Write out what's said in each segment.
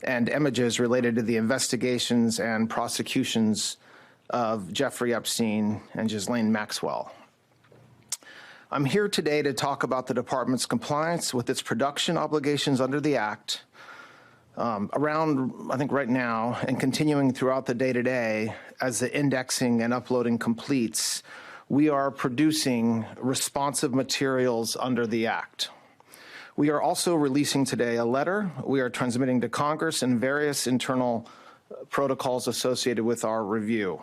and images related to the investigations and prosecutions of Jeffrey Epstein and Ghislaine Maxwell. I'm here today to talk about the department's compliance with its production obligations under the Act. Around, I think right now, and continuing throughout the day-to-day, as the indexing and uploading completes, we are producing responsive materials under the Act. We are also releasing today a letter we are transmitting to Congress and various internal protocols associated with our review.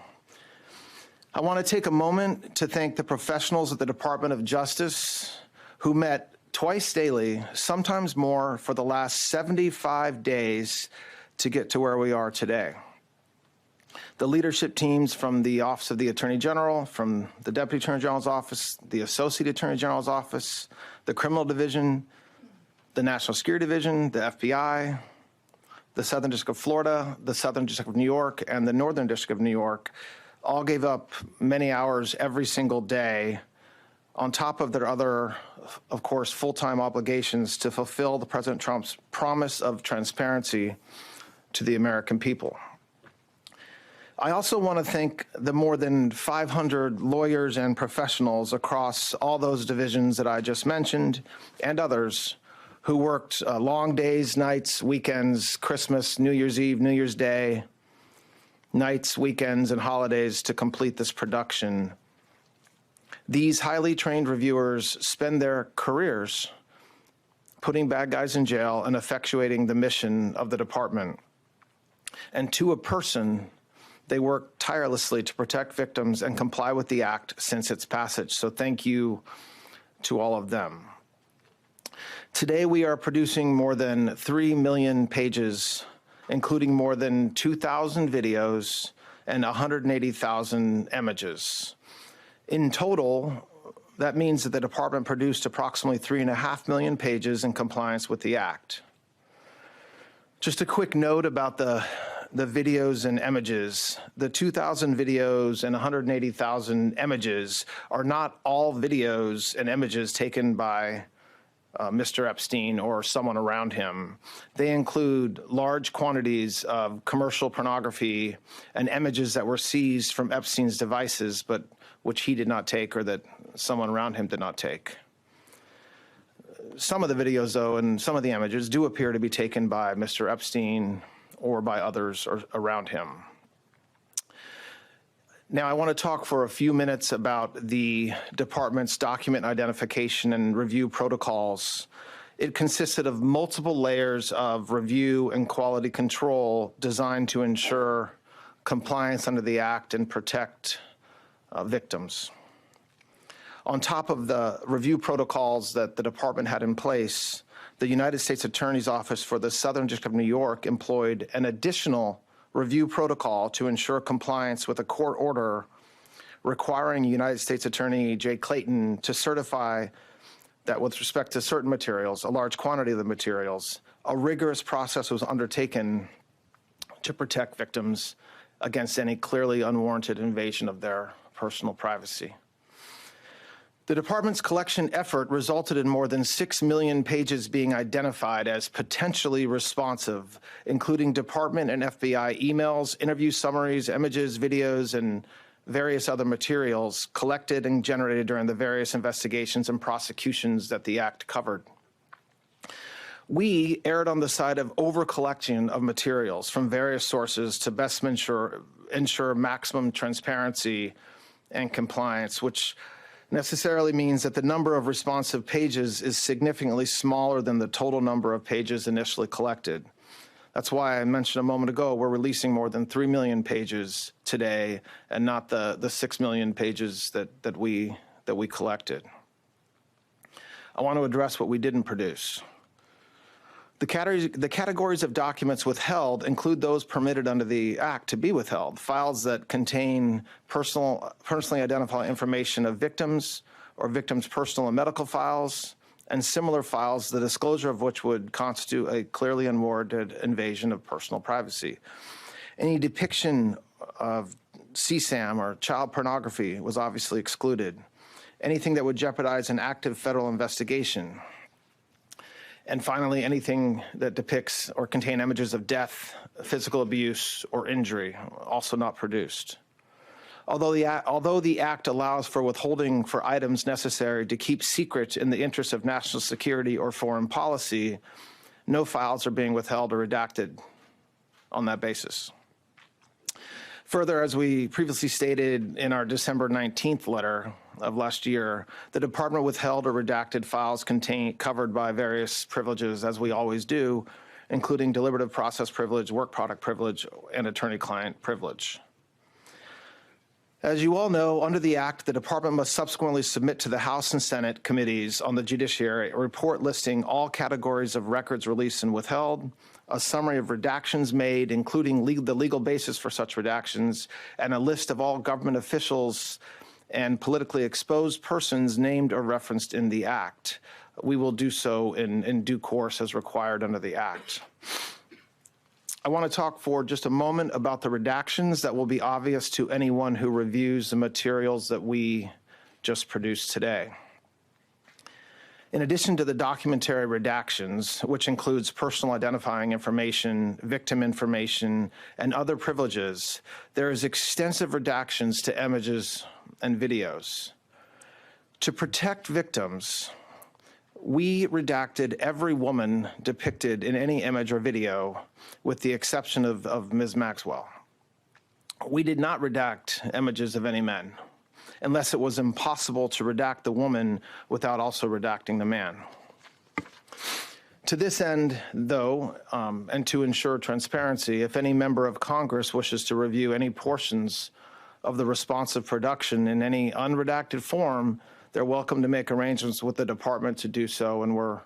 I want to take a moment to thank the professionals at the Department of Justice who met twice daily, sometimes more, for the last 75 days to get to where we are today. The leadership teams from the Office of the Attorney General, from the Deputy Attorney General's Office, the Associate Attorney General's Office, the Criminal Division, the National Security Division, the FBI, the Southern District of Florida, the Southern District of New York, and the Northern District of New York all gave up many hours every single day on top of their other, of course, full-time obligations to fulfill the President Trump's promise of transparency to the American people. I also want to thank the more than 500 lawyers and professionals across all those divisions that I just mentioned and others who worked long days, nights, weekends, Christmas, New Year's Eve, New Year's Day, nights, weekends, and holidays to complete this production. These highly trained reviewers spend their careers putting bad guys in jail and effectuating the mission of the department. And to a person, they work tirelessly to protect victims and comply with the Act since its passage. So thank you to all of them. Today, we are producing more than 3 million pages, including more than 2,000 videos and 180,000 images. In total, that means that the department produced approximately 3.5 million pages in compliance with the Act. Just a quick note about the videos and images. The 2,000 videos and 180,000 images are not all videos and images taken by Mr. Epstein or someone around him. They include large quantities of commercial pornography and images that were seized from Epstein's devices, but which he did not take or that someone around him did not take. Some of the videos, though, and some of the images do appear to be taken by Mr. Epstein or by others around him. Now, I want to talk for a few minutes about the department's document identification and review protocols. It consisted of multiple layers of review and quality control designed to ensure compliance under the Act and protect victims. On top of the review protocols that the department had in place, the United States Attorney's Office for the Southern District of New York employed an additional review protocol to ensure compliance with a court order requiring United States Attorney Jay Clayton to certify that with respect to certain materials, a large quantity of the materials, a rigorous process was undertaken to protect victims against any clearly unwarranted invasion of their personal privacy. The department's collection effort resulted in more than 6 million pages being identified as potentially responsive, including department and FBI emails, interview summaries, images, videos, and various other materials collected and generated during the various investigations and prosecutions that the Act covered. We erred on the side of over-collection of materials from various sources to best ensure maximum transparency and compliance, which necessarily means that the number of responsive pages is significantly smaller than the total number of pages initially collected. That's why I mentioned a moment ago, we're releasing more than 3 million pages today and not the 6 million pages that we collected. I want to address what we didn't produce. The categories of documents withheld include those permitted under the Act to be withheld: files that contain personally identifiable information of victims or victims' personal and medical files, and similar files, the disclosure of which would constitute a clearly unwarranted invasion of personal privacy. Any depiction of CSAM or child pornography was obviously excluded. Anything that would jeopardize an active federal investigation. And finally, anything that depicts or contain images of death, physical abuse, or injury, also not produced. Although the Act allows for withholding for items necessary to keep secret in the interest of national security or foreign policy, no files are being withheld or redacted on that basis. Further, as we previously stated in our December 19th letter of last year, the Department withheld or redacted files covered by various privileges, as we always do, including deliberative process privilege, work product privilege, and attorney-client privilege. As you all know, under the Act, the Department must subsequently submit to the House and Senate committees on the judiciary a report listing all categories of records released and withheld, a summary of redactions made, including the legal basis for such redactions, and a list of all government officials and politically exposed persons named or referenced in the Act. We will do so in due course as required under the Act. I want to talk for just a moment about the redactions that will be obvious to anyone who reviews the materials that we just produced today. In addition to the documentary redactions, which includes personal identifying information, victim information, and other privileges, there is extensive redactions to images and videos. To protect victims, we redacted every woman depicted in any image or video, with the exception of Ms. Maxwell. We did not redact images of any men, unless it was impossible to redact the woman without also redacting the man. To this end, though, and to ensure transparency, if any member of Congress wishes to review any portions of the responsive production in any unredacted form, they're welcome to make arrangements with the department to do so, and we're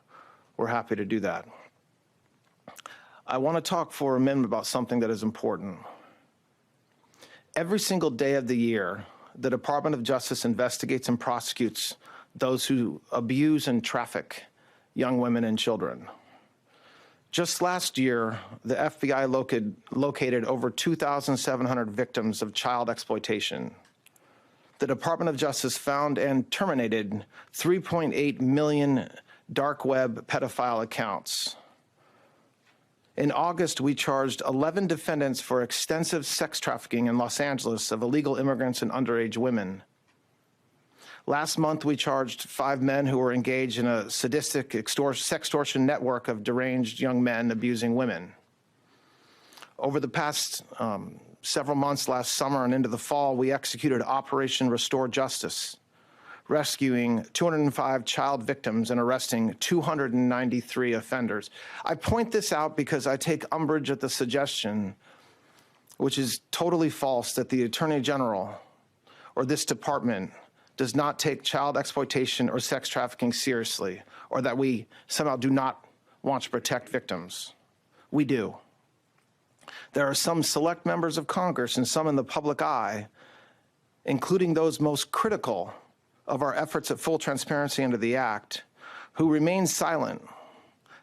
happy to do that. I want to talk for a minute about something that is important. Every single day of the year, the Department of Justice investigates and prosecutes those who abuse and traffic young women and children. Just last year, the FBI located over 2,700 victims of child exploitation. The Department of Justice found and terminated 3.8 million dark web pedophile accounts. In August, we charged 11 defendants for extensive sex trafficking in Los Angeles of illegal immigrants and underage women. Last month, we charged 5 men who were engaged in a sadistic sextortion network of deranged young men abusing women. Over the past several months, last summer and into the fall, we executed Operation Restore Justice, rescuing 205 child victims and arresting 293 offenders. I point this out because I take umbrage at the suggestion, which is totally false, that the Attorney General or this department does not take child exploitation or sex trafficking seriously, or that we somehow do not want to protect victims. We do. There are some select members of Congress and some in the public eye, including those most critical of our efforts at full transparency under the Act, who remain silent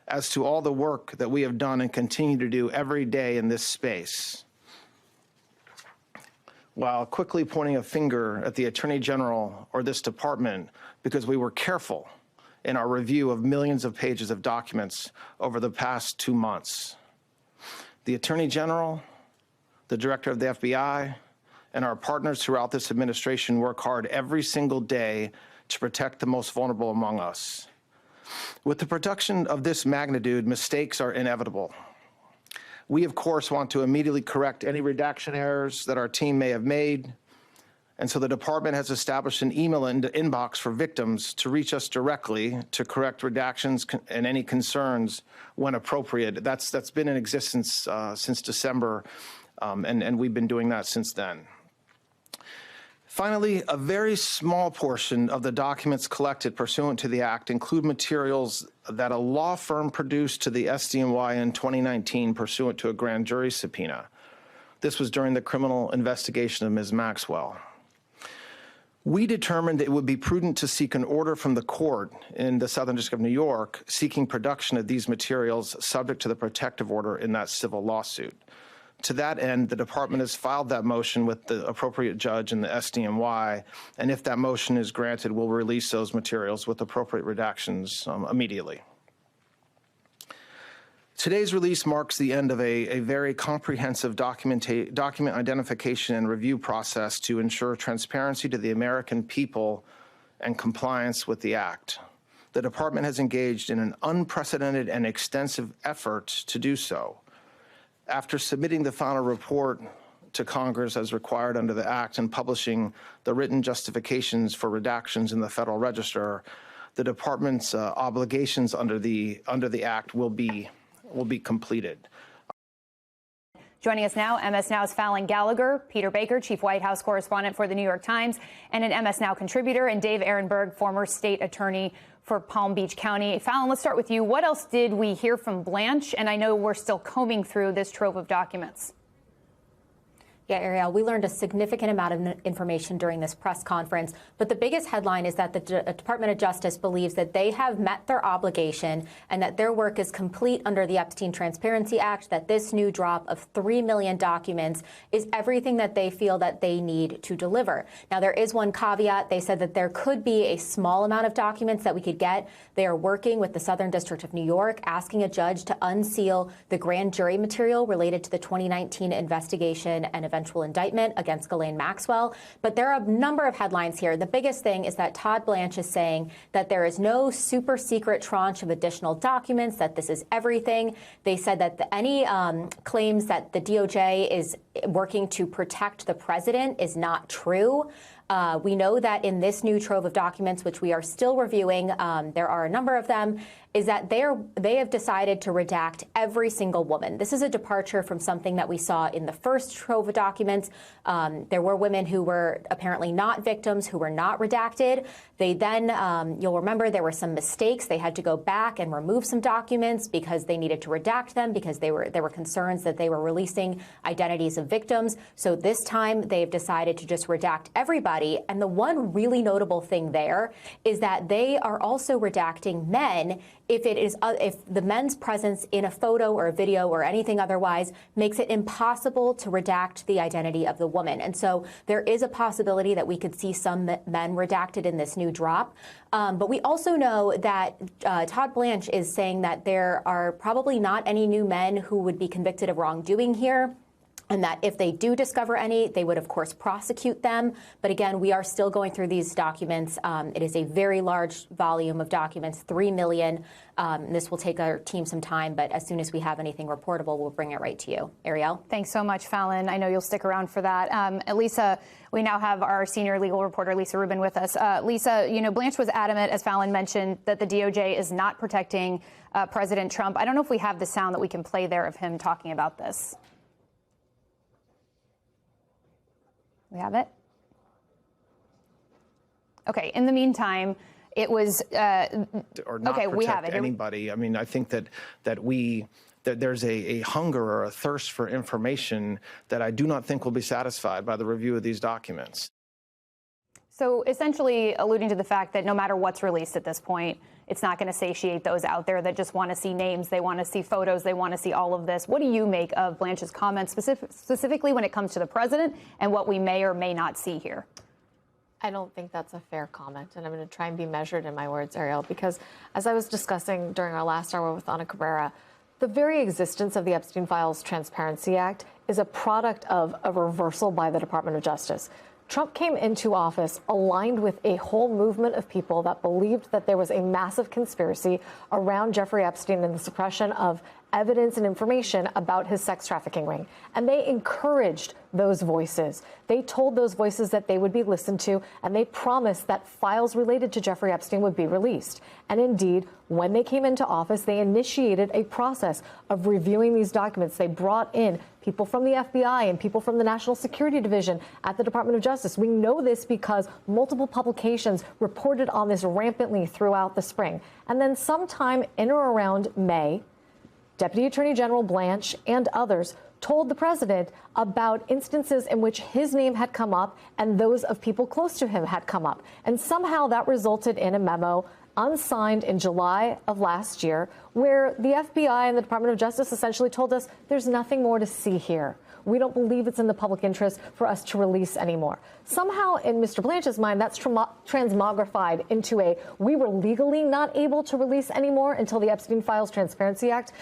as to all the work that we have done and continue to do every day in this space, while quickly pointing a finger at the Attorney General or this department because we were careful in our review of millions of pages of documents over the past 2 months. The Attorney General, the Director of the FBI, and our partners throughout this administration work hard every single day to protect the most vulnerable among us. With the production of this magnitude, mistakes are inevitable. We, of course, want to immediately correct any redaction errors that our team may have made, and so the department has established an email inbox for victims to reach us directly to correct redactions and any concerns when appropriate. That's been in existence since December, and we've been doing that since then. Finally, a very small portion of the documents collected pursuant to the Act include materials that a law firm produced to the SDNY in 2019 pursuant to a grand jury subpoena. This was during the criminal investigation of Ms. Maxwell. We determined it would be prudent to seek an order from the court in the Southern District of New York seeking production of these materials subject to the protective order in that civil lawsuit. To that end, the department has filed that motion with the appropriate judge in the SDNY, and if that motion is granted, we'll release those materials with appropriate redactions immediately. Today's release marks the end of a very comprehensive document identification and review process to ensure transparency to the American people and compliance with the Act. The Department has engaged in an unprecedented and extensive effort to do so. After submitting the final report to Congress as required under the Act and publishing the written justifications for redactions in the Federal Register, the Department's obligations under the Act will be completed. Joining us now, MS Now's Fallon Gallagher, Peter Baker, Chief White House Correspondent for the New York Times, and an MS Now contributor, and Dave Ehrenberg, former state attorney for Palm Beach County. Fallon, let's start with you. What else did we hear from Blanche? And I know we're still combing through this trove of documents. Yeah, Ariel, we learned a significant amount of information during this press conference, but the biggest headline is that the Department of Justice believes that they have met their obligation and that their work is complete under the Epstein Transparency Act, that this new drop of 3 million documents is everything that they feel that they need to deliver. Now, there is one caveat. They said that there could be a small amount of documents that we could get. They are working with the Southern District of New York, asking a judge to unseal the grand jury material related to the 2019 investigation and eventual indictment against Ghislaine Maxwell. But there are a number of headlines here. The biggest thing is that Todd Blanche is saying that there is no super secret tranche of additional documents, that this is everything. They said that any claims that the DOJ is working to protect the president is not true. We know that in this new trove of documents, which we are still reviewing, there are a number of them, is that they have decided to redact every single woman. This is a departure from something that we saw in the first trove of documents. There were women who were apparently not victims, who were not redacted. They then, you'll remember, there were some mistakes. They had to go back and remove some documents because they needed to redact them because there were concerns that they were releasing identities of victims. So this time they've decided to just redact everybody. And the one really notable thing there is that they are also redacting men if the men's presence in a photo or a video or anything otherwise makes it impossible to redact the identity of the woman. And so there is a possibility that we could see some men redacted in this new drop. But we also know that Todd Blanche is saying that there are probably not any new men who would be convicted of wrongdoing here, and that if they do discover any, they would, of course, prosecute them. But again, we are still going through these documents. It is a very large volume of documents, 3 million. This will take our team some time, but as soon as we have anything reportable, we'll bring it right to you. Ariel? Thanks so much, Fallon. I know you'll stick around for that. Lisa, we now have our senior legal reporter, Lisa Rubin, with us. Lisa, Blanche was adamant, as Fallon mentioned, that the DOJ is not protecting President Trump. I don't know if we have the sound that we can play there of him talking about this. We have it? Okay. In the meantime, it was or not okay. We have it. Anybody. I mean, I think that there's a hunger or a thirst for information that I do not think will be satisfied by the review of these documents. So essentially alluding to the fact that no matter what's released at this point, it's not going to satiate those out there that just want to see names, they want to see photos, they want to see all of this. What do you make of Blanche's comments specifically when it comes to the president and what we may or may not see here? I don't think that's a fair comment, and I'm going to try and be measured in my words, Ariel, because as I was discussing during our last hour with Ana Cabrera, the very existence of the Epstein Files Transparency Act is a product of a reversal by the Department of Justice. Trump came into office aligned with a whole movement of people that believed that there was a massive conspiracy around Jeffrey Epstein and the suppression of evidence and information about his sex trafficking ring. And they encouraged those voices. They told those voices that they would be listened to, and they promised that files related to Jeffrey Epstein would be released. And indeed, when they came into office, they initiated a process of reviewing these documents. They brought in people from the FBI and people from the National Security Division at the Department of Justice. We know this because multiple publications reported on this rampantly throughout the spring. And then sometime in or around May, Deputy Attorney General Blanche and others told the president about instances in which his name had come up and those of people close to him had come up. And somehow that resulted in a memo unsigned in July of last year, where the FBI and the Department of Justice essentially told us there's nothing more to see here. We don't believe it's in the public interest for us to release anymore. Somehow, in Mr. Blanche's mind, that's transmogrified into we were legally not able to release anymore until the Epstein Files Transparency Act.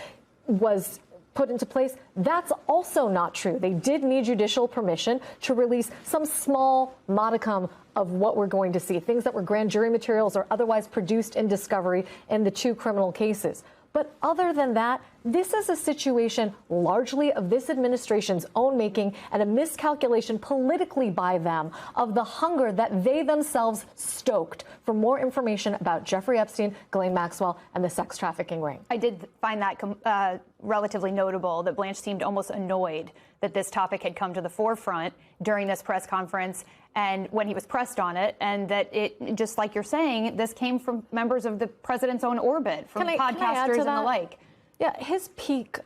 was put into place. That's also not true. They did need judicial permission to release some small modicum of what we're going to see, things that were grand jury materials or otherwise produced in discovery in the 2 criminal cases. But other than that, this is a situation largely of this administration's own making and a miscalculation politically by them of the hunger that they themselves stoked for more information about Jeffrey Epstein, Ghislaine Maxwell, and the sex trafficking ring. I did find that relatively notable that Blanche seemed almost annoyed that this topic had come to the forefront during this press conference and when he was pressed on it, and that it, just like you're saying, this came from members of the president's own orbit, from podcasters and the like. Yeah, his peak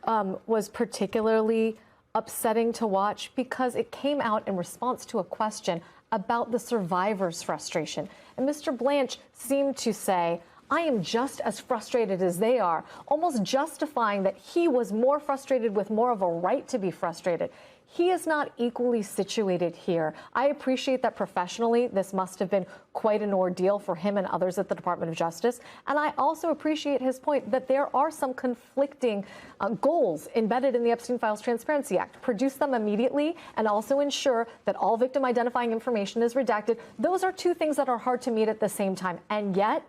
was particularly upsetting to watch because it came out in response to a question about the survivors' frustration. And Mr. Blanche seemed to say, I am just as frustrated as they are, almost justifying that he was more frustrated with more of a right to be frustrated. He is not equally situated here. I appreciate that professionally, this must have been quite an ordeal for him and others at the Department of Justice. And I also appreciate his point that there are some conflicting goals embedded in the Epstein Files Transparency Act. Produce them immediately and also ensure that all victim identifying information is redacted. Those are 2 things that are hard to meet at the same time. And yet,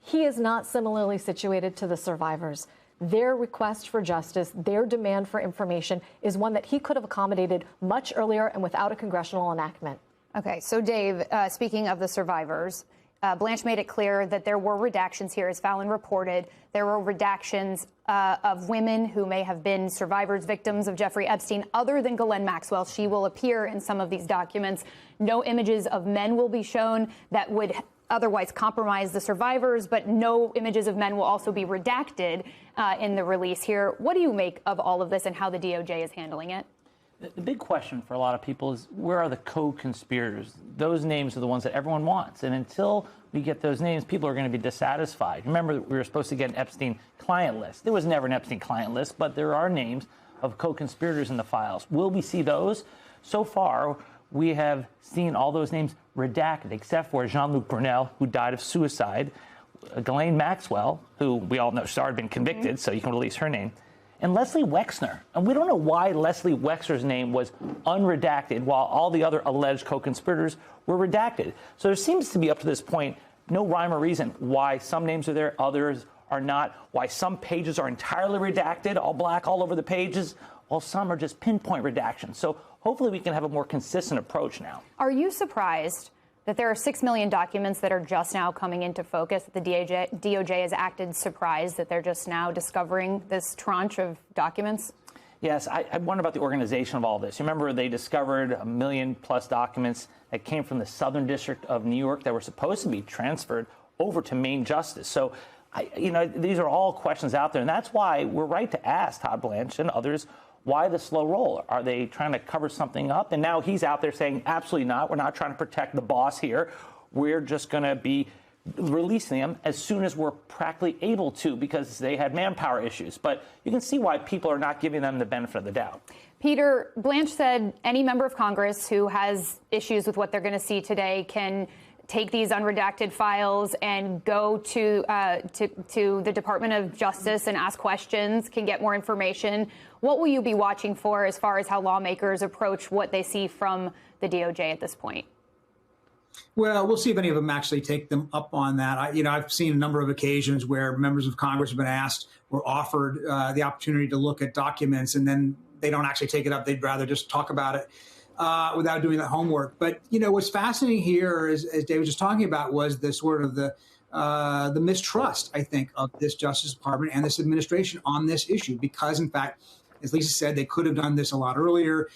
he is not similarly situated to the survivors. Their request for justice, their demand for information is one that he could have accommodated much earlier and without a congressional enactment. Okay, so Dave, speaking of the survivors, Blanche made it clear that there were redactions here, as Fallon reported. There were redactions of women who may have been survivors, victims of Jeffrey Epstein, other than Ghislaine Maxwell. She will appear in some of these documents. No images of men will be shown that would otherwise compromise the survivors, but no images of men will also be redacted in the release here. What do you make of all of this and how the DOJ is handling it? The big question for a lot of people is, where are the co-conspirators? Those names are the ones that everyone wants. And until we get those names, people are going to be dissatisfied. Remember, we were supposed to get an Epstein client list. There was never an Epstein client list, but there are names of co-conspirators in the files. Will we see those? So far, we have seen all those names redacted, except for Jean-Luc Brunel, who died of suicide, Ghislaine Maxwell, who we all know she's already been convicted, so you can release her name, and Leslie Wexner. And we don't know why Leslie Wexner's name was unredacted while all the other alleged co-conspirators were redacted. So there seems to be, up to this point, no rhyme or reason why some names are there, others are not, why some pages are entirely redacted, all black all over the pages, while some are just pinpoint redactions. So hopefully we can have a more consistent approach now. Are you surprised that there are 6 million documents that are just now coming into focus? The DOJ has acted surprised that they're just now discovering this tranche of documents? Yes, I wonder about the organization of all this. You remember they discovered 1 million+ documents that came from the Southern District of New York that were supposed to be transferred over to Maine Justice. So, these are all questions out there, and that's why we're right to ask Todd Blanche and others, why the slow roll? Are they trying to cover something up? And now he's out there saying, absolutely not. We're not trying to protect the boss here. We're just going to be releasing them as soon as we're practically able to, because they had manpower issues. But you can see why people are not giving them the benefit of the doubt. Peter, Blanche said any member of Congress who has issues with what they're going to see today can take these unredacted files and go to the Department of Justice and ask questions, can get more information. What will you be watching for as far as how lawmakers approach what they see from the DOJ at this point? Well, we'll see if any of them actually take them up on that. I've seen a number of occasions where members of Congress have been asked or offered the opportunity to look at documents, and then they don't actually take it up. They'd rather just talk about it without doing the homework. But, what's fascinating here, as Dave was just talking about, was the sort of the mistrust, I think, of this Justice Department and this administration on this issue, because, in fact, as Lisa said, they could have done this a lot earlier.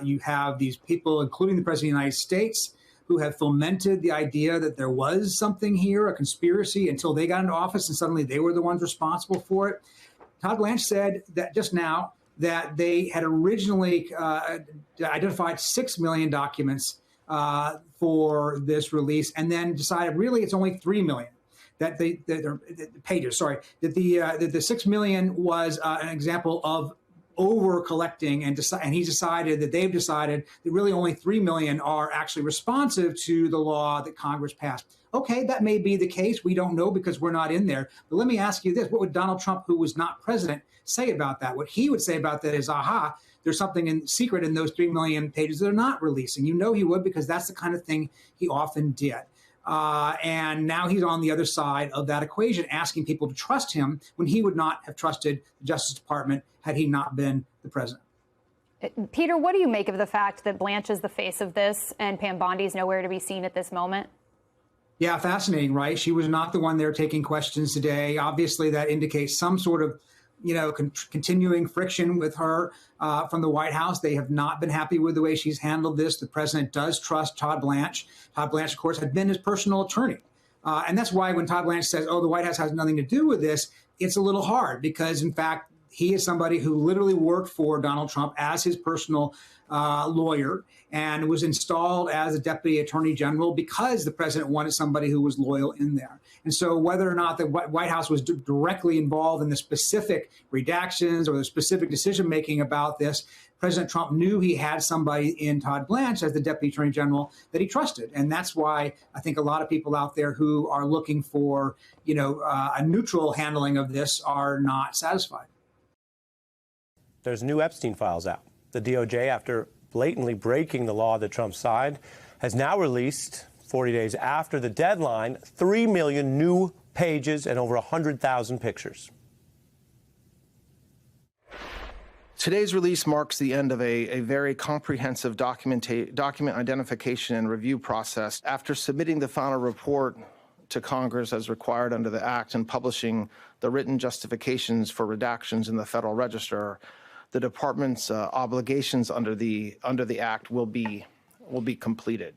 You have these people, including the President of the United States, who have fomented the idea that there was something here, a conspiracy, until they got into office, and suddenly they were the ones responsible for it. Todd Blanche said that just now that they had originally identified 6 million documents for this release, and then decided really it's only 3 million. That the 6 million was an example of over collecting, and he's decided that they've decided that really only 3 million are actually responsive to the law that Congress passed. Okay, that may be the case. We don't know because we're not in there. But let me ask you this. What would Donald Trump, who was not president, say about that? What he would say about that is, aha, there's something in secret in those 3 million pages that are not releasing. You know he would, because that's the kind of thing he often did. And now he's on the other side of that equation, asking people to trust him when he would not have trusted the Justice Department had he not been the president. Peter, what do you make of the fact that Blanche is the face of this and Pam Bondi is nowhere to be seen at this moment? Yeah, fascinating, right? She was not the one there taking questions today. Obviously, that indicates some sort of, continuing friction with her from the White House. They have not been happy with the way she's handled this. The president does trust Todd Blanche. Todd Blanche, of course, had been his personal attorney. And that's why when Todd Blanche says, oh, the White House has nothing to do with this, it's a little hard because, in fact, he is somebody who literally worked for Donald Trump as his personal lawyer and was installed as a deputy attorney general because the president wanted somebody who was loyal in there. And so whether or not the White House was directly involved in the specific redactions or the specific decision making about this, President Trump knew he had somebody in Todd Blanche as the deputy attorney general that he trusted. And that's why I think a lot of people out there who are looking for, a neutral handling of this are not satisfied. There's new Epstein files out. The DOJ, after blatantly breaking the law that Trump signed, has now released, 40 days after the deadline, 3 million new pages and over 100,000 pictures. Today's release marks the end of a very comprehensive document identification and review process. After submitting the final report to Congress as required under the Act and publishing the written justifications for redactions in the Federal Register, the department's obligations under the Act will be completed.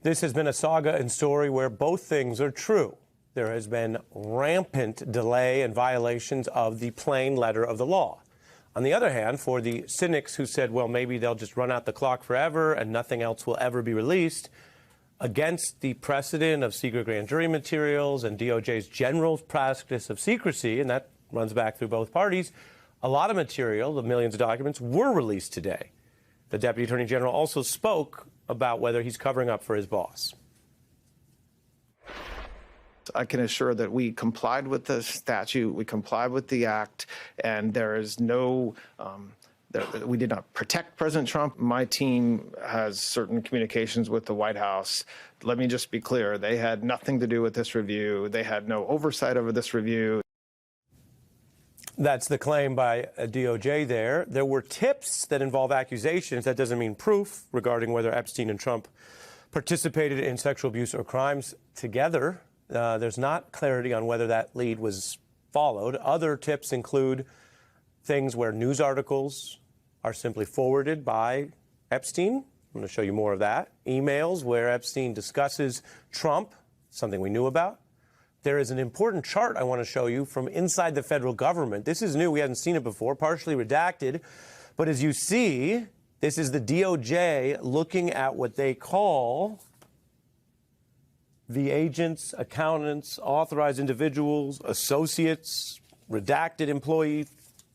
This has been a saga and story where both things are true. There has been rampant delay and violations of the plain letter of the law. On the other hand, for the cynics who said, well, maybe they'll just run out the clock forever and nothing else will ever be released, against the precedent of secret grand jury materials and DOJ's general practice of secrecy, and that runs back through both parties, a lot of material, the millions of documents, were released today. The Deputy Attorney General also spoke about whether he's covering up for his boss. I can assure that we complied with the statute, we complied with the Act, and there is no, we did not protect President Trump. My team has certain communications with the White House. Let me just be clear, they had nothing to do with this review. They had no oversight over this review. That's the claim by a DOJ there. There were tips that involve accusations. That doesn't mean proof regarding whether Epstein and Trump participated in sexual abuse or crimes together. There's not clarity on whether that lead was followed. Other tips include things where news articles are simply forwarded by Epstein. I'm going to show you more of that. Emails where Epstein discusses Trump, something we knew about. There is an important chart I want to show you from inside the federal government. This is new. We hadn't seen it before, partially redacted. But as you see, this is the DOJ looking at what they call the agents, accountants, authorized individuals, associates, redacted employee.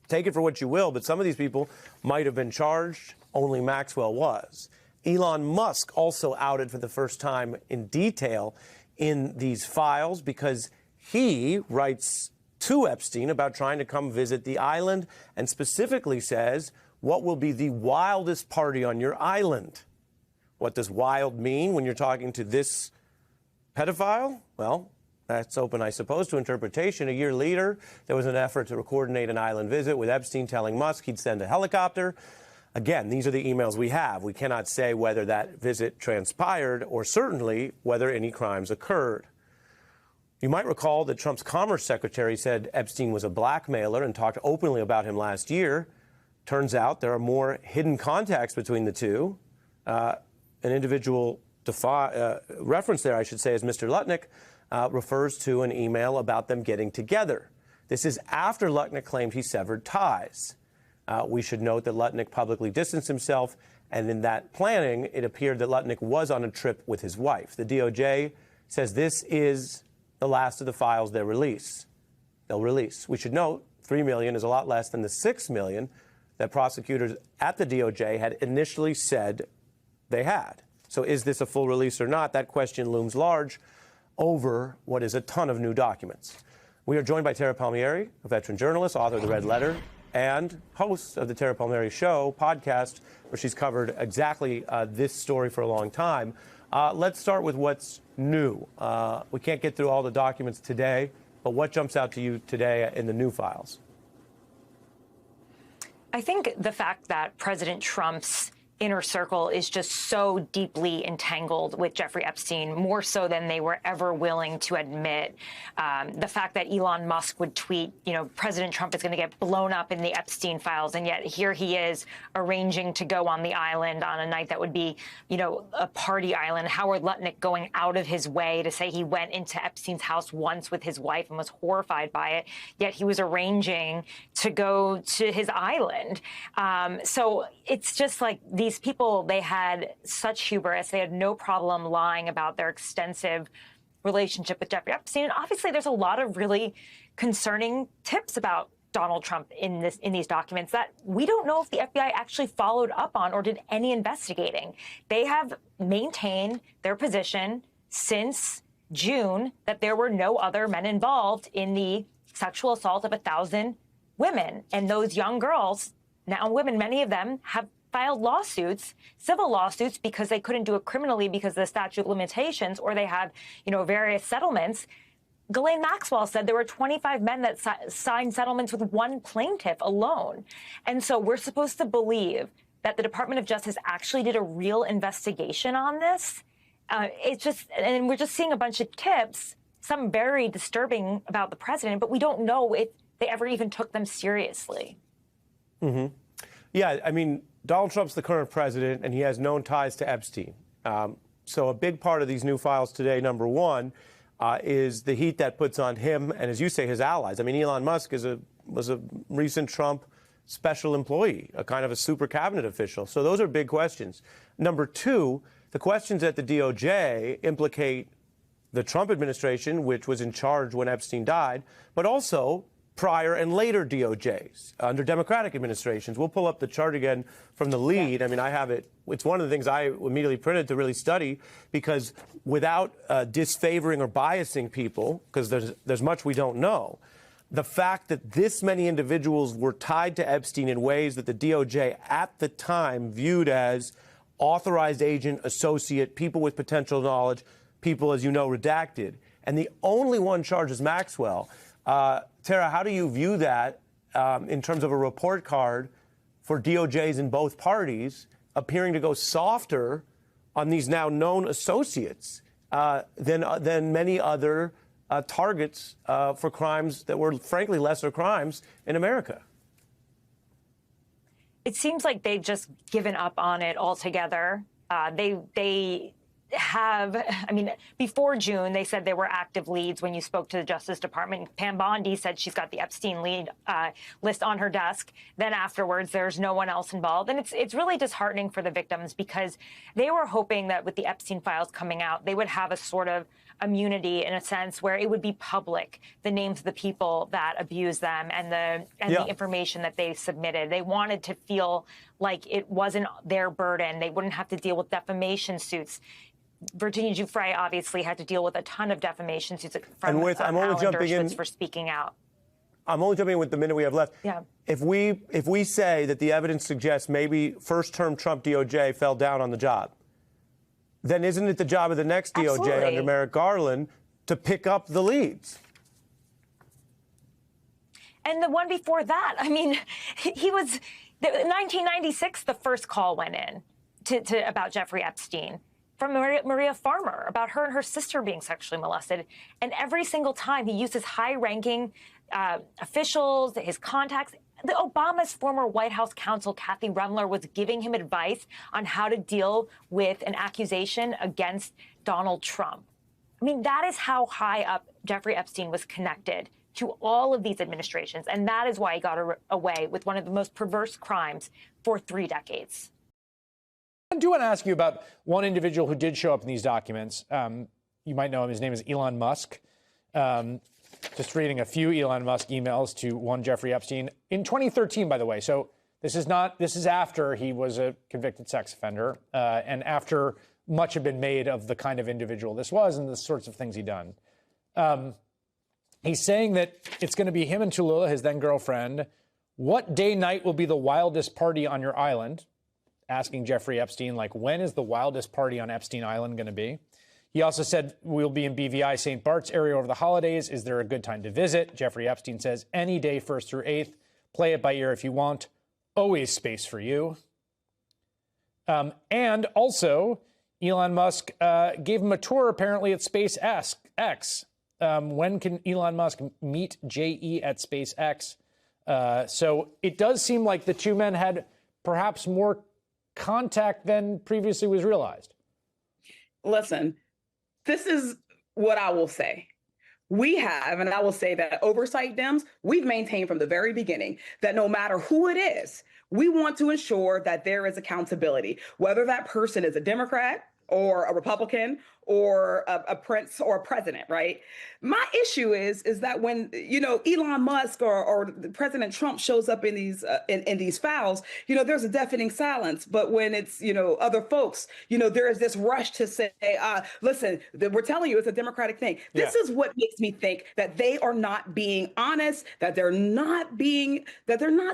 Take it for what you will, but some of these people might have been charged. Only Maxwell was. Elon Musk also outed for the first time in detail in these files because he writes to Epstein about trying to come visit the island and specifically says, what will be the wildest party on your island? What does wild mean when you're talking to this pedophile? Well, that's open, I suppose, to interpretation. A year later, there was an effort to coordinate an island visit with Epstein telling Musk he'd send a helicopter. Again, these are the emails we have. We cannot say whether that visit transpired or certainly whether any crimes occurred. You might recall that Trump's Commerce Secretary said Epstein was a blackmailer and talked openly about him last year. Turns out there are more hidden contacts between the two. An individual reference there, I should say, is Mr. Lutnick, refers to an email about them getting together. This is after Lutnick claimed he severed ties. We should note that Lutnick publicly distanced himself, and in that planning, it appeared that Lutnick was on a trip with his wife. The DOJ says this is the last of the files they'll release. We should note $3 million is a lot less than the $6 million that prosecutors at the DOJ had initially said they had. So is this a full release or not? That question looms large over what is a ton of new documents. We are joined by Tara Palmieri, a veteran journalist, author of The Red Letter, and host of the Tara Palmieri Show podcast, where she's covered exactly this story for a long time. Let's start with what's new. We can't get through all the documents today, but what jumps out to you today in the new files? I think the fact that President Trump's inner circle is just so deeply entangled with Jeffrey Epstein, more so than they were ever willing to admit. The fact that Elon Musk would tweet, President Trump is going to get blown up in the Epstein files, and yet here he is arranging to go on the island on a night that would be, a party island. Howard Lutnick going out of his way to say he went into Epstein's house once with his wife and was horrified by it, yet he was arranging to go to his island. So it's just like these people, they had such hubris. They had no problem lying about their extensive relationship with Jeffrey Epstein. And obviously, there's a lot of really concerning tips about Donald Trump in these documents that we don't know if the FBI actually followed up on or did any investigating. They have maintained their position since June that there were no other men involved in the sexual assault of 1,000 women. And those young girls, now women, many of them have filed lawsuits, civil lawsuits, because they couldn't do it criminally because of the statute of limitations, or they had, various settlements. Ghislaine Maxwell said there were 25 men that signed settlements with one plaintiff alone. And so we're supposed to believe that the Department of Justice actually did a real investigation on this. And we're just seeing a bunch of tips, some very disturbing about the president, but we don't know if they ever even took them seriously. Mm-hmm. Yeah, I mean, Donald Trump's the current president, and he has known ties to Epstein. So a big part of these new files today, number one, is the heat that puts on him and, as you say, his allies. I mean, Elon Musk was a recent Trump special employee, a kind of a super cabinet official. So those are big questions. Number two, the questions at the DOJ implicate the Trump administration, which was in charge when Epstein died, but also prior and later DOJs under Democratic administrations. We'll pull up the chart again from the lead. I mean, I have it. It's one of the things I immediately printed to really study, because without disfavoring or biasing people, because there's much we don't know, the fact that this many individuals were tied to Epstein in ways that the DOJ at the time viewed as authorized agent, associate, people with potential knowledge, people, as you know, redacted, and the only one charged is Maxwell. Tara, how do you view that in terms of a report card for DOJs in both parties appearing to go softer on these now known associates than many other targets for crimes that were, frankly, lesser crimes in America? It seems like they've just given up on it altogether. They have, before June, they said there were active leads when you spoke to the Justice Department. Pam Bondi said she's got the Epstein lead list on her desk. Then afterwards, there's no one else involved. And it's really disheartening for the victims, because they were hoping that with the Epstein files coming out, they would have a sort of immunity, in a sense, where it would be public, the names of the people that abused them and the information that they submitted. They wanted to feel like it wasn't their burden. They wouldn't have to deal with defamation suits. Virginia Giuffre obviously had to deal with a ton of defamation suits from I'm only Alan jumping in Dershowitz for speaking out. I'm only jumping in with the minute we have left. Yeah. If we say that the evidence suggests maybe first-term Trump DOJ fell down on the job, then isn't it the job of the next DOJ under Merrick Garland to pick up the leads? And the one before that, he was, 1996, the first call went in to about Jeffrey Epstein from Maria Farmer, about her and her sister being sexually molested. And every single time he used his high-ranking officials, his contacts. Obama's former White House counsel, Kathy Remler, was giving him advice on how to deal with an accusation against Donald Trump. That is how high up Jeffrey Epstein was connected to all of these administrations. And that is why he got away with one of the most perverse crimes for 3 decades. I do want to ask you about one individual who did show up in these documents. You might know him. His name is Elon Musk. just reading a few Elon Musk emails to one Jeffrey Epstein in 2013, by the way. So this is after he was a convicted sex offender and after much had been made of the kind of individual this was and the sorts of things he'd done. He's saying that it's going to be him and Tallulah, his then girlfriend. What day night will be the wildest party on your island? Asking Jeffrey Epstein, like, when is the wildest party on Epstein Island going to be? He also said, we'll be in BVI St. Bart's area over the holidays. Is there a good time to visit? Jeffrey Epstein says, any day, 1st through 8th. Play it by ear if you want. Always space for you. And also, Elon Musk gave him a tour, apparently, at SpaceX. When can Elon Musk meet JE at SpaceX? So it does seem like the two men had perhaps more contact than previously was realized. Listen, this is what I will say. We have, and I will say that Oversight Dems, we've maintained from the very beginning that no matter who it is, we want to ensure that there is accountability, whether that person is a Democrat or a Republican or a prince or a president, right? My issue is that when, Elon Musk or President Trump shows up in these files, there's a deafening silence. But when it's, other folks, there is this rush to say, listen, we're telling you it's a Democratic thing. This is what makes me think that they are not being honest, that they're not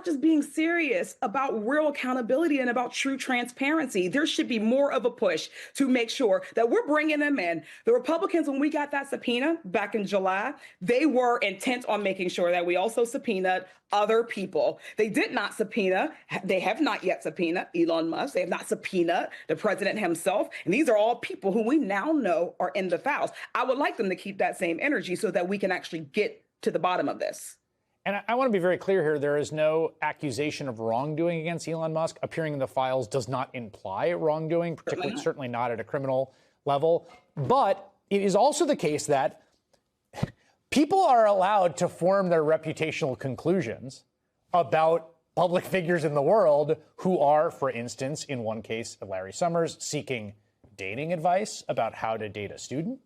just being serious about real accountability and about true transparency. There should be more of a push to make sure that we're bringing them in. The Republicans, when we got that subpoena back in July, they were intent on making sure that we also subpoenaed other people. They did not subpoena. They have not yet subpoenaed Elon Musk. They have not subpoenaed the president himself. And these are all people who we now know are in the files. I would like them to keep that same energy so that we can actually get to the bottom of this. And I want to be very clear here. There is no accusation of wrongdoing against Elon Musk. Appearing in the files does not imply wrongdoing, certainly not at a criminal level. But it is also the case that people are allowed to form their reputational conclusions about public figures in the world who are, for instance, in one case, Larry Summers, seeking dating advice about how to date a student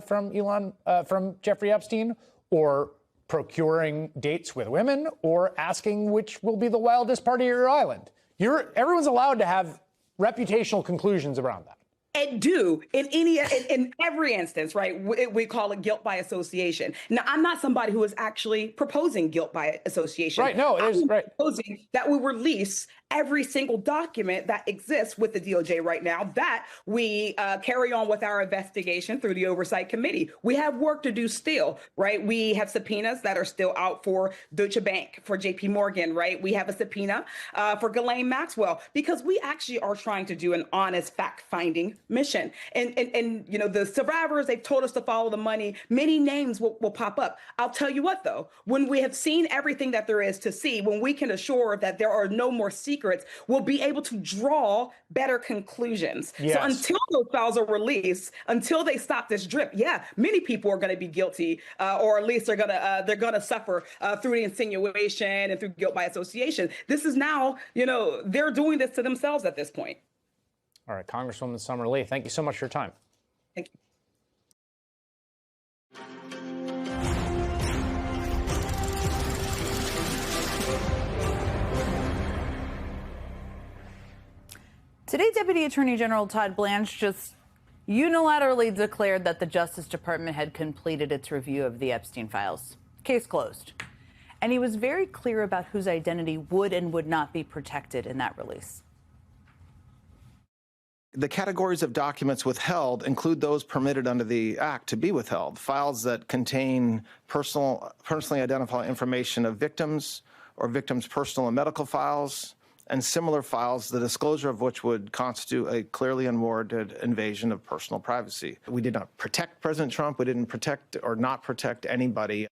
from Jeffrey Epstein, or procuring dates with women, or asking which will be the wildest party at your island. Everyone's allowed to have reputational conclusions around that. And do in every instance, right? We call it guilt by association. Now, I'm not somebody who is actually proposing guilt by association. Right. No, it is right. Proposing that we release every single document that exists with the DOJ right now, that we carry on with our investigation through the Oversight Committee. We have work to do still, right? We have subpoenas that are still out for Deutsche Bank, for JP Morgan, right? We have a subpoena for Ghislaine Maxwell, because we actually are trying to do an honest fact-finding mission. And the survivors, they've told us to follow the money. Many names will pop up. I'll tell you what, though, when we have seen everything that there is to see, when we can assure that there are no more secrets, we'll be able to draw better conclusions. Yes. So until those files are released, until they stop this drip, many people are going to be guilty, or at least they're going to suffer through the insinuation and through guilt by association. This is now, they're doing this to themselves at this point. All right, Congresswoman Summer Lee, thank you so much for your time. Thank you. Today, Deputy Attorney General Todd Blanche just unilaterally declared that the Justice Department had completed its review of the Epstein files. Case closed. And he was very clear about whose identity would and would not be protected in that release. The categories of documents withheld include those permitted under the Act to be withheld. Files that contain personally identifiable information of victims or victims' personal and medical files, and similar files, the disclosure of which would constitute a clearly unwarranted invasion of personal privacy. We did not protect President Trump. We didn't protect or not protect anybody.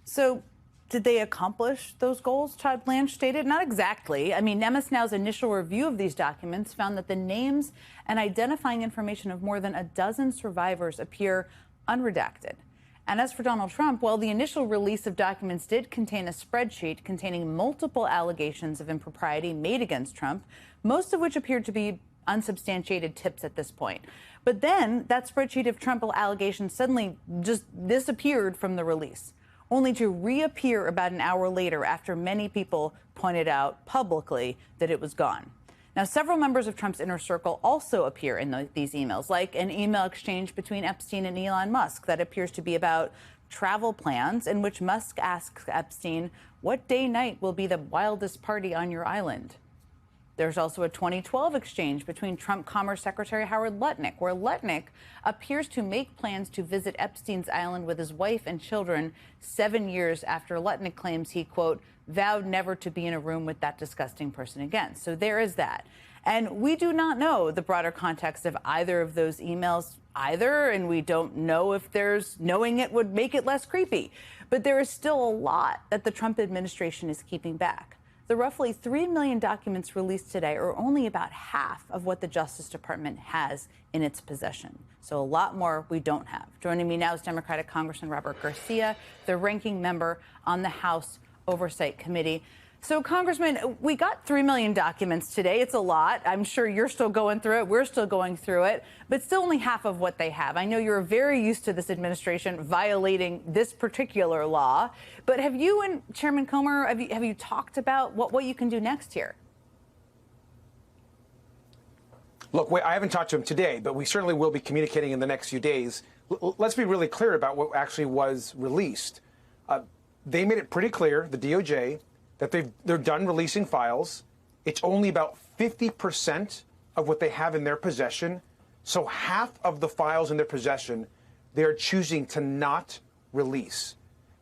So did they accomplish those goals, Todd Blanche stated? Not exactly. I mean, MS Now's initial review of these documents found that the names and identifying information of more than a dozen survivors appear unredacted. And as for Donald Trump, well, the initial release of documents did contain a spreadsheet containing multiple allegations of impropriety made against Trump, most of which appeared to be unsubstantiated tips at this point. But then that spreadsheet of Trump allegations suddenly just disappeared from the release, only to reappear about an hour later after many people pointed out publicly that it was gone. Now, several members of Trump's inner circle also appear in these emails, like an email exchange between Epstein and Elon Musk that appears to be about travel plans, in which Musk asks Epstein, what day night will be the wildest party on your island? There's also a 2012 exchange between Trump Commerce Secretary Howard Lutnick, where Lutnick appears to make plans to visit Epstein's island with his wife and children 7 years after Lutnick claims he, quote, vowed never to be in a room with that disgusting person again. So there is that. And we do not know the broader context of either of those emails either, and we don't know if knowing it would make it less creepy. But there is still a lot that the Trump administration is keeping back. The roughly 3 million documents released today are only about half of what the Justice Department has in its possession. So a lot more we don't have. Joining me now is Democratic Congressman Robert Garcia, the ranking member on the House Oversight Committee. So, Congressman, we got 3 million documents today. It's a lot. I'm sure you're still going through it. We're still going through it, but still only half of what they have. I know you're very used to this administration violating this particular law, but have you and Chairman Comer, have you talked about what you can do next here? Look, I haven't talked to him today, but we certainly will be communicating in the next few days. Let's be really clear about what actually was released. They made it pretty clear, the DOJ, that they're done releasing files. It's only about 50% of what they have in their possession. So half of the files in their possession, they're choosing to not release.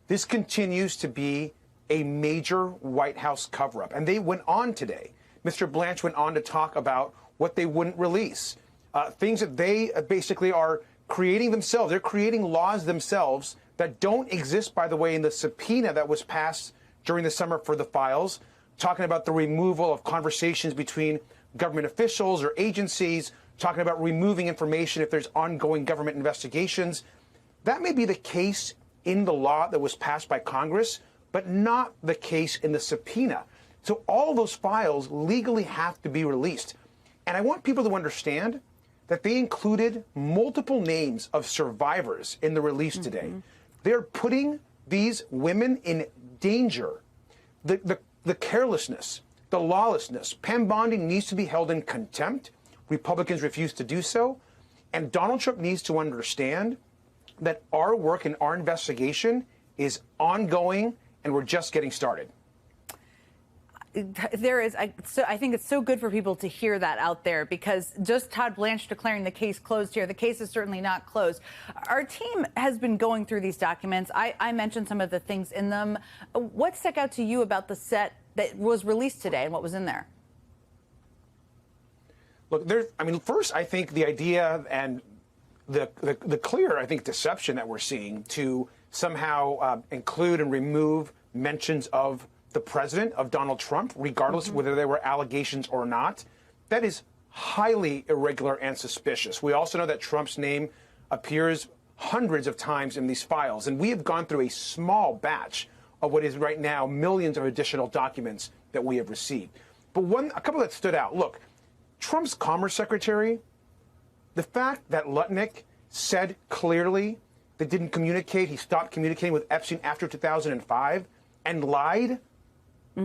This continues to be a major White House cover-up. And they went on today. Mr. Blanche went on to talk about what they wouldn't release, things that they basically are creating themselves. They're creating laws themselves that don't exist, by the way, in the subpoena that was passed during the summer for the files, talking about the removal of conversations between government officials or agencies, talking about removing information if there's ongoing government investigations. That may be the case in the law that was passed by Congress, but not the case in the subpoena. So all those files legally have to be released. And I want people to understand that they included multiple names of survivors in the release today. They're putting these women in danger. The carelessness, the lawlessness. Pam Bondi needs to be held in contempt. Republicans refuse to do so. And Donald Trump needs to understand that our work and our investigation is ongoing, and we're just getting started. I think it's so good for people to hear that out there, because just Todd Blanche declaring the case closed here, the case is certainly not closed. Our team has been going through these documents. I mentioned some of the things in them. What stuck out to you about the set that was released today and what was in there? Look, first, I think the idea and the clear, I think, deception that we're seeing to somehow include and remove mentions of the president, of Donald Trump, regardless of whether there were allegations or not, that is highly irregular and suspicious. We also know that Trump's name appears hundreds of times in these files, and we have gone through a small batch of what is right now millions of additional documents that we have received. But a couple that stood out. Look, Trump's Commerce Secretary, the fact that Lutnick said clearly they didn't communicate, he stopped communicating with Epstein after 2005 and lied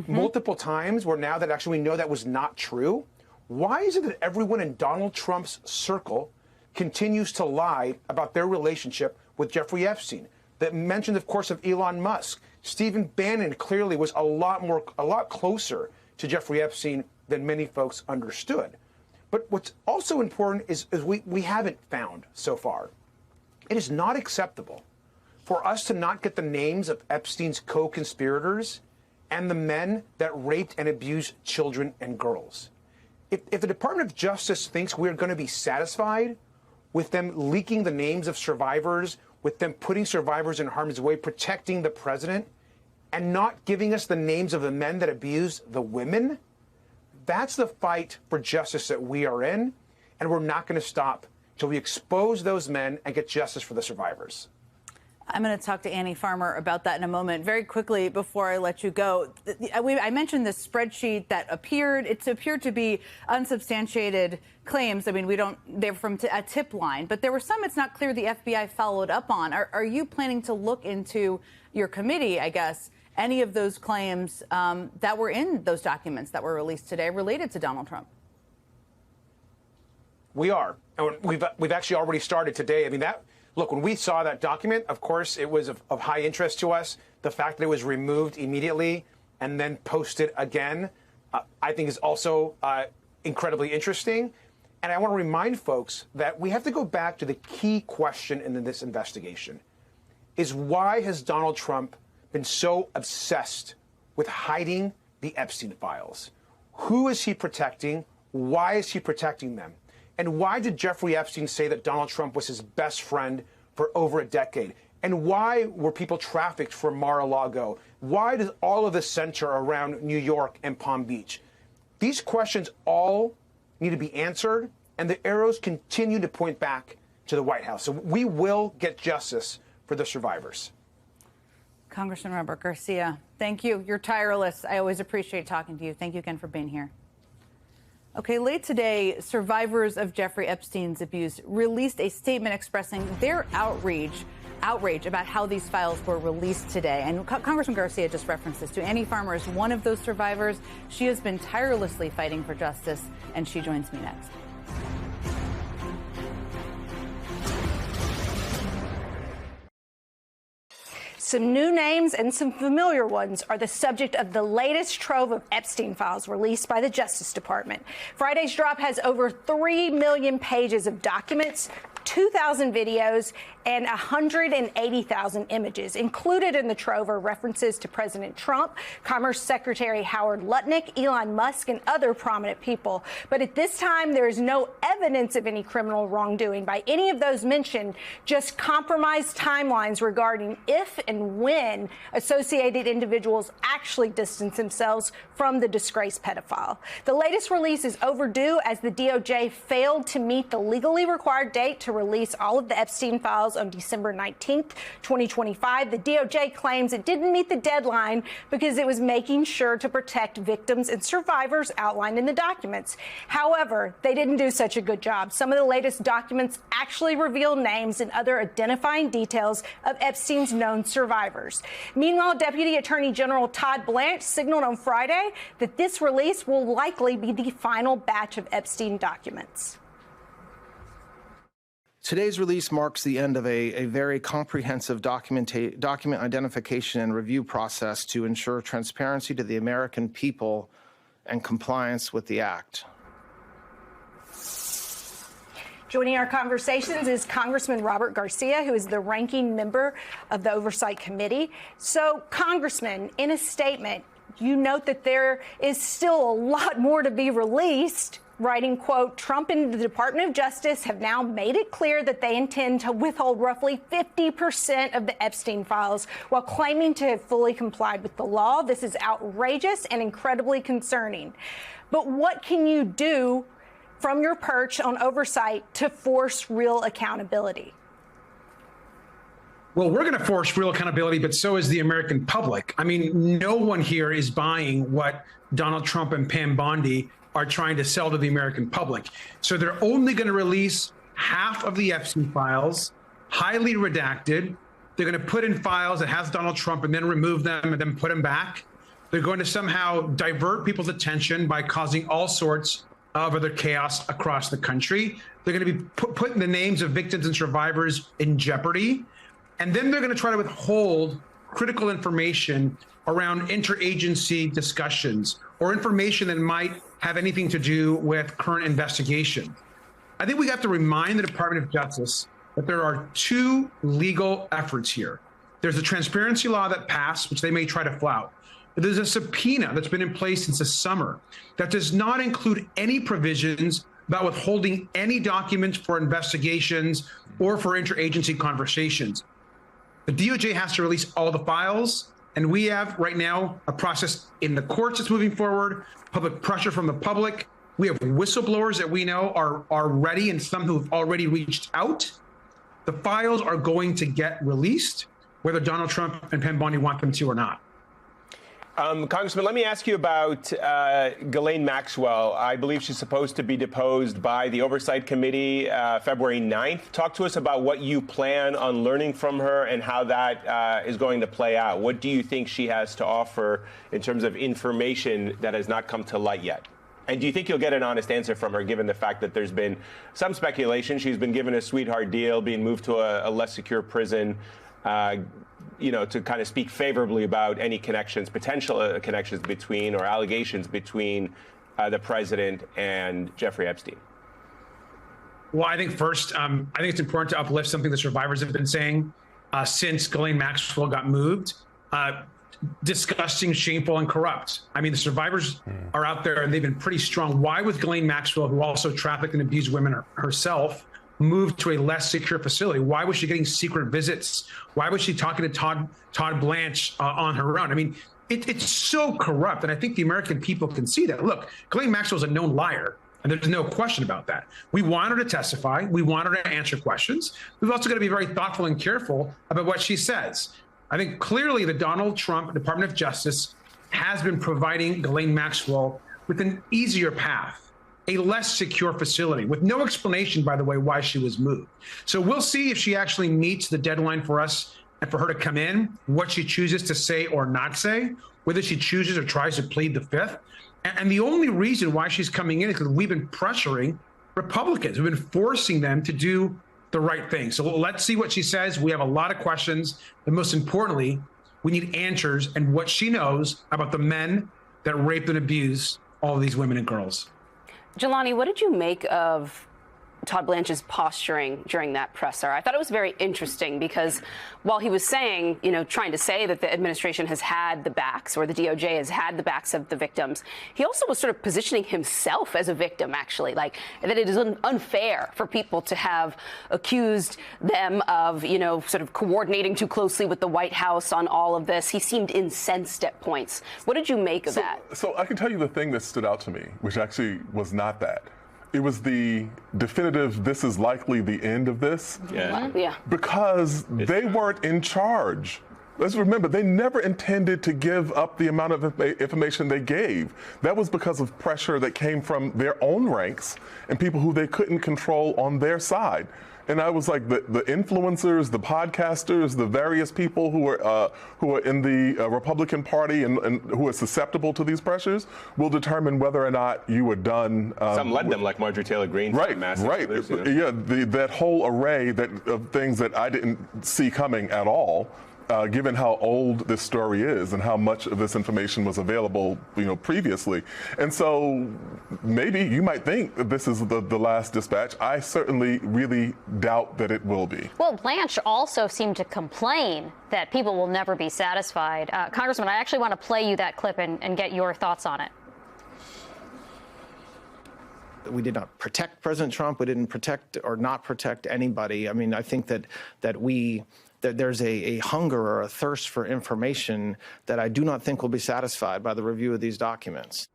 multiple times, where now that actually we know that was not true. Why is it that everyone in Donald Trump's circle continues to lie about their relationship with Jeffrey Epstein? That mentioned, of course, of Elon Musk. Stephen Bannon clearly was a lot closer to Jeffrey Epstein than many folks understood. But what's also important is we haven't found so far. It is not acceptable for us to not get the names of Epstein's co-conspirators and the men that raped and abused children and girls. If the Department of Justice thinks we're going to be satisfied with them leaking the names of survivors, with them putting survivors in harm's way, protecting the president, and not giving us the names of the men that abused the women, that's the fight for justice that we are in, and we're not going to stop till we expose those men and get justice for the survivors. I'm going to talk to Annie Farmer about that in a moment. Very quickly, before I let you go, I mentioned this spreadsheet that appeared. It appeared to be unsubstantiated claims. I mean, they're from a tip line, but there were some it's not clear the FBI followed up on. Are you planning to look into your committee, I guess, any of those claims that were in those documents that were released today related to Donald Trump? We are. And we've actually already started today. I mean, look, when we saw that document, of course, it was of high interest to us. The fact that it was removed immediately and then posted again, I think is also incredibly interesting. And I want to remind folks that we have to go back to the key question in this investigation, is why has Donald Trump been so obsessed with hiding the Epstein files? Who is he protecting? Why is he protecting them? And why did Jeffrey Epstein say that Donald Trump was his best friend for over a decade? And why were people trafficked from Mar-a-Lago? Why does all of this center around New York and Palm Beach? These questions all need to be answered, and the arrows continue to point back to the White House. So we will get justice for the survivors. Congressman Robert Garcia, thank you. You're tireless. I always appreciate talking to you. Thank you again for being here. Okay, late today, survivors of Jeffrey Epstein's abuse released a statement expressing their outrage about how these files were released today. And Congressman Garcia just referenced this to. Annie Farmer is one of those survivors. She has been tirelessly fighting for justice, and she joins me next. Some new names and some familiar ones are the subject of the latest trove of Epstein files released by the Justice Department. Friday's drop has over 3 million pages of documents, 2,000 videos, and 180,000 images. Included in the trove are references to President Trump, Commerce Secretary Howard Lutnick, Elon Musk, and other prominent people. But at this time, there is no evidence of any criminal wrongdoing by any of those mentioned, just compromised timelines regarding if and when associated individuals actually distance themselves from the disgraced pedophile. The latest release is overdue as the DOJ failed to meet the legally required date to release all of the Epstein files on December 19th, 2025. The DOJ claims it didn't meet the deadline because it was making sure to protect victims and survivors outlined in the documents. However, they didn't do such a good job. Some of the latest documents actually reveal names and other identifying details of Epstein's known survivors. Meanwhile, Deputy Attorney General Todd Blanche signaled on Friday that this release will likely be the final batch of Epstein documents. Today's release marks the end of a very comprehensive document identification and review process to ensure transparency to the American people and compliance with the act. Joining our conversations is Congressman Robert Garcia, who is the ranking member of the Oversight Committee. So, Congressman, in a statement, you note that there is still a lot more to be released, writing, quote, Trump and the Department of Justice have now made it clear that they intend to withhold roughly 50% of the Epstein files while claiming to have fully complied with the law. This is outrageous and incredibly concerning. But what can you do from your perch on oversight to force real accountability? Well, we're going to force real accountability, but so is the American public. I mean, no one here is buying what Donald Trump and Pam Bondi are trying to sell to the American public. So they're only going to release half of the Epstein files, highly redacted. They're going to put in files that has Donald Trump and then remove them and then put them back. They're going to somehow divert people's attention by causing all sorts of other chaos across the country. They're going to be putting the names of victims and survivors in jeopardy. And then they're going to try to withhold critical information around interagency discussions or information that might have anything to do with current investigation. I think we have to remind the Department of Justice that there are two legal efforts here. There's a transparency law that passed, which they may try to flout. But there's a subpoena that's been in place since the summer that does not include any provisions about withholding any documents for investigations or for interagency conversations. The DOJ has to release all the files, and we have right now a process in the courts that's moving forward, public pressure from the public. We have whistleblowers that we know are ready and some who have already reached out. The files are going to get released. whether Donald Trump and Pam Bondi want them to or not. Congressman, let me ask you about Ghislaine Maxwell. I believe she's supposed to be deposed by the Oversight Committee February 9th. Talk to us about what you plan on learning from her and how that is going to play out. What do you think she has to offer in terms of information that has not come to light yet? And do you think you'll get an honest answer from her, given the fact that there's been some speculation she's been given a sweetheart deal, being moved to a less secure prison, to kind of speak favorably about any connections, potential connections between or allegations between the president and Jeffrey Epstein? Well, I think first, I think it's important to uplift something the survivors have been saying since Ghislaine Maxwell got moved. Disgusting, shameful, and corrupt. I mean, the survivors are out there and they've been pretty strong. Why was Ghislaine Maxwell, who also trafficked and abused women herself, moved to a less secure facility? Why was she getting secret visits? Why was she talking to Todd Blanche on her own? I mean, it's so corrupt, and I think the American people can see that. Look, Ghislaine Maxwell is a known liar, and there's no question about that. We want her to testify. We want her to answer questions. We've also got to be very thoughtful and careful about what she says. I think clearly the Donald Trump Department of Justice has been providing Ghislaine Maxwell with an easier path, a less secure facility, with no explanation, by the way, why she was moved. So we'll see if she actually meets the deadline for us and for her to come in, what she chooses to say or not say, whether she chooses or tries to plead the fifth. And the only reason why she's coming in is because we've been pressuring Republicans. We've been forcing them to do the right thing. So let's see what she says. We have a lot of questions. And most importantly, we need answers and what she knows about the men that raped and abused all of these women and girls. Jelani, what did you make of Todd Blanche's posturing during that presser? I thought it was very interesting because while he was saying, trying to say that the administration has had the backs, or the DOJ has had the backs of the victims, he also was sort of positioning himself as a victim, actually, like that it is unfair for people to have accused them of, sort of coordinating too closely with the White House on all of this. He seemed incensed at points. What did you make of that? So I can tell you the thing that stood out to me, which actually was not that. It was the definitive, this is likely the end of this. Yeah. Because they weren't in charge. Let's remember, they never intended to give up the amount of information they gave. That was because of pressure that came from their own ranks and people who they couldn't control on their side. And I was like, the influencers, the podcasters, the various people who are in the Republican Party and who are susceptible to these pressures will determine whether or not you were done. Some led them, like Marjorie Taylor Greene. Right. Others, Yeah, that whole array of things that I didn't see coming at all. Given how old this story is and how much of this information was available, previously. And so maybe you might think that this is the last dispatch. I certainly really doubt that it will be. Well, Blanche also seemed to complain that people will never be satisfied. Congressman, I actually want to play you that clip and get your thoughts on it. We did not protect President Trump. We didn't protect or not protect anybody. I mean, I think that there's a hunger or a thirst for information that I do not think will be satisfied by the review of these documents.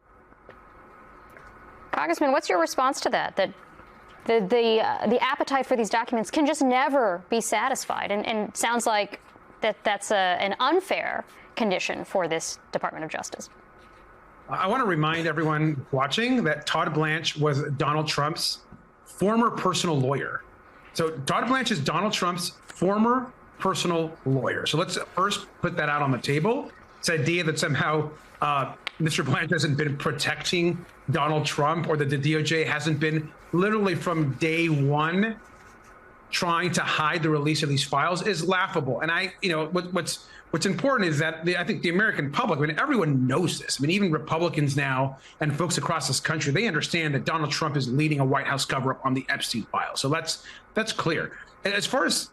Congressman, what's your response to that? That the appetite for these documents can just never be satisfied, and sounds like that's an unfair condition for this Department of Justice. I want to remind everyone watching that Todd Blanche was Donald Trump's former personal lawyer. So Todd Blanche is Donald Trump's former personal lawyer. So let's first put that out on the table. This idea that somehow Mr. Blanche hasn't been protecting Donald Trump, or that the DOJ hasn't been literally from day one trying to hide the release of these files is laughable. And what's important is that I think the American public, everyone knows this. Even Republicans now and folks across this country, they understand that Donald Trump is leading a White House cover-up on the Epstein file. So that's clear. As far as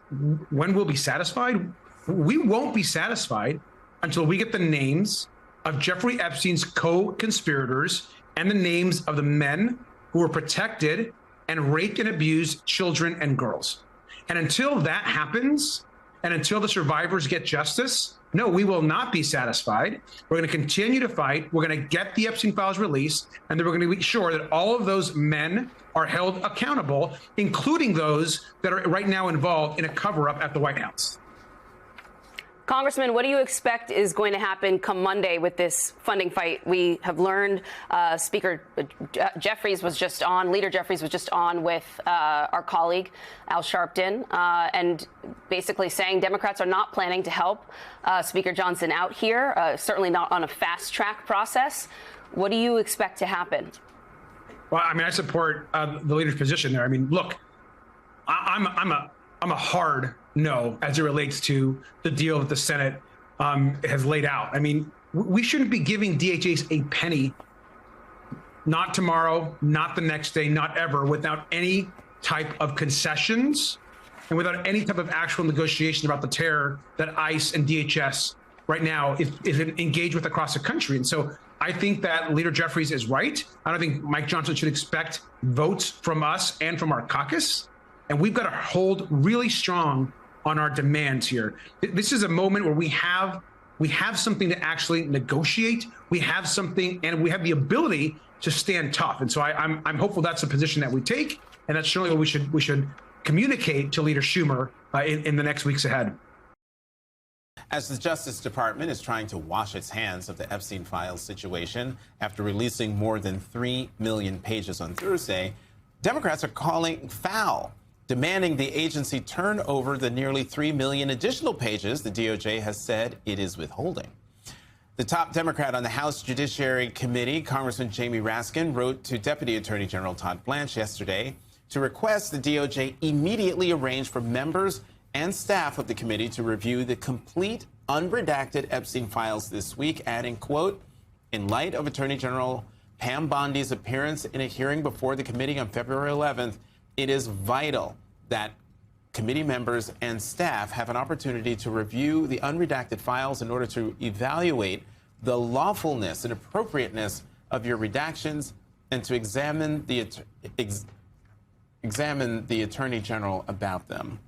when we'll be satisfied, we won't be satisfied until we get the names of Jeffrey Epstein's co-conspirators and the names of the men who were protected and raped and abused children and girls. And until that happens, and until the survivors get justice, no, we will not be satisfied. We're going to continue to fight. We're going to get the Epstein files released, and then we're going to be sure that all of those men are held accountable, including those that are right now involved in a cover-up at the White House. Congressman, what do you expect is going to happen come Monday with this funding fight? We have learned Speaker Jeffries was just on, Leader Jeffries was just on with our colleague Al Sharpton, and basically saying Democrats are not planning to help Speaker Johnson out here, certainly not on a fast track process. What do you expect to happen? Well, I mean, I support the leader's position there. I mean, look, I'm a hard no as it relates to the deal that the Senate has laid out. I mean, we shouldn't be giving DHS a penny, not tomorrow, not the next day, not ever, without any type of concessions and without any type of actual negotiation about the terror that ICE and DHS right now is engaged with across the country. And so I think that Leader Jeffries is right. I don't think Mike Johnson should expect votes from us and from our caucus. And we've got to hold really strong on our demands here. This is a moment where we have something to actually negotiate. We have something, and we have the ability to stand tough. And so I'm hopeful that's the position that we take, and that's surely what we should communicate to Leader Schumer in the next weeks ahead. As the Justice Department is trying to wash its hands of the Epstein files situation after releasing more than 3 million pages on Thursday, Democrats are calling foul, demanding the agency turn over the nearly 3 million additional pages the DOJ has said it is withholding. The top Democrat on the House Judiciary Committee, Congressman Jamie Raskin, wrote to Deputy Attorney General Todd Blanche yesterday to request the DOJ immediately arrange for members and staff of the committee to review the complete unredacted Epstein files this week, adding, quote, in light of Attorney General Pam Bondi's appearance in a hearing before the committee on February 11th, it is vital that committee members and staff have an opportunity to review the unredacted files in order to evaluate the lawfulness and appropriateness of your redactions and to examine the Attorney General about them.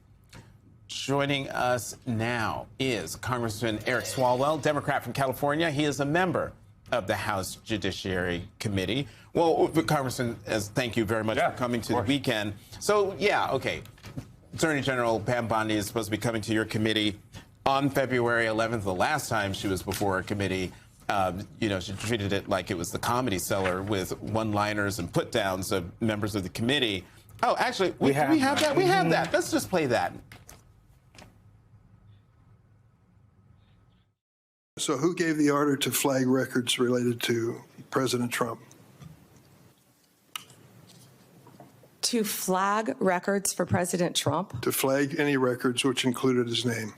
Joining us now is Congressman Eric Swalwell, Democrat from California. He is a member of the House Judiciary Committee. Well, Congressman, thank you very much for coming to the weekend. So, okay. Attorney General Pam Bondi is supposed to be coming to your committee on February 11th. The last time she was before a committee, she treated it like it was the Comedy Cellar with one-liners and put-downs of members of the committee. Oh, actually, we have that. We have that. Let's just play that. So who gave the order to flag records related to President Trump? To flag records for President Trump? To flag any records which included his name.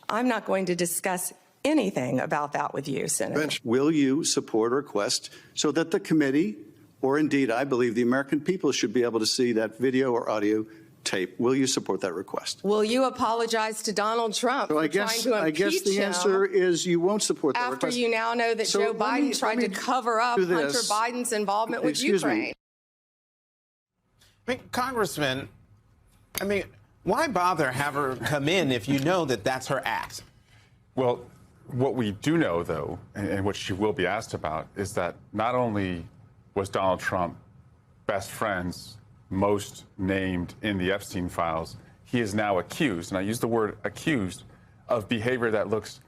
I'm not going to discuss anything about that with you, Senator. Will you support a request so that the committee, or indeed, I believe the American people, should be able to see that video or audio tape? Will you support that request? Will you apologize to Donald Trump for trying to impeach the answer is you won't support that after request. you now know that Joe Biden tried to cover up Hunter Biden's involvement with Ukraine? I mean, Congressman, why bother have her come in if you know that that's her act? Well, what we do know, though, and what she will be asked about, is that not only was Donald Trump best friends most named in the Epstein files, he is now accused, and I use the word accused, of behavior that looks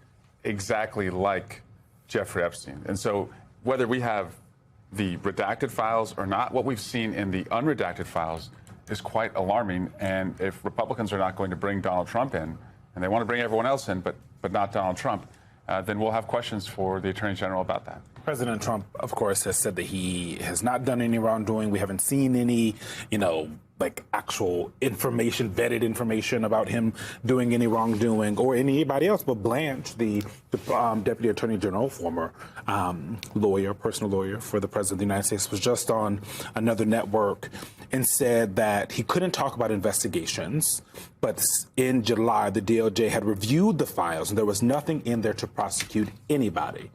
exactly like Jeffrey Epstein. And so whether we have the redacted files or not, what we've seen in the unredacted files is quite alarming. And if Republicans are not going to bring Donald Trump in, and they want to bring everyone else in, but not Donald Trump, then we'll have questions for the Attorney General about that. President Trump, of course, has said that he has not done any wrongdoing. We haven't seen any, actual information, vetted information about him doing any wrongdoing or anybody else. But Blanche, the Deputy Attorney General, former personal lawyer for the President of the United States, was just on another network and said that he couldn't talk about investigations. But in July, the DOJ had reviewed the files and there was nothing in there to prosecute anybody.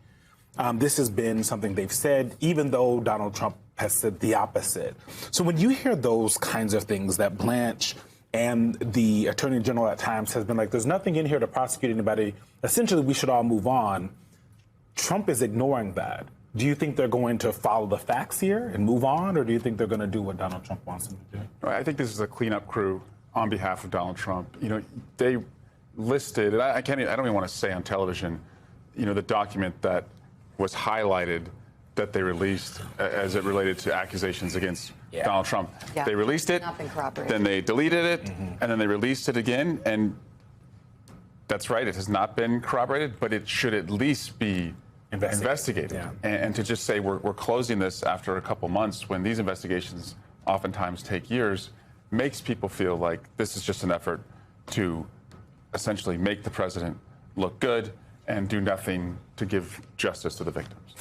This has been something they've said, even though Donald Trump has said the opposite. So when you hear those kinds of things that Blanche and the Attorney General at times has been like, there's nothing in here to prosecute anybody, essentially we should all move on, Trump is ignoring that. Do you think they're going to follow the facts here and move on, or do you think they're going to do what Donald Trump wants them to do? I think this is a cleanup crew on behalf of Donald Trump. They listed, and I don't even want to say on television, the document that was highlighted that they released as it related to accusations against Donald Trump. Yeah. They released it, Not been corroborated. then they deleted it, and then they released it again. And that's right, it has not been corroborated, but it should at least be investigated. Yeah. And to just say we're closing this after a couple months when these investigations oftentimes take years makes people feel like this is just an effort to essentially make the president look good and do nothing to give justice to the victims.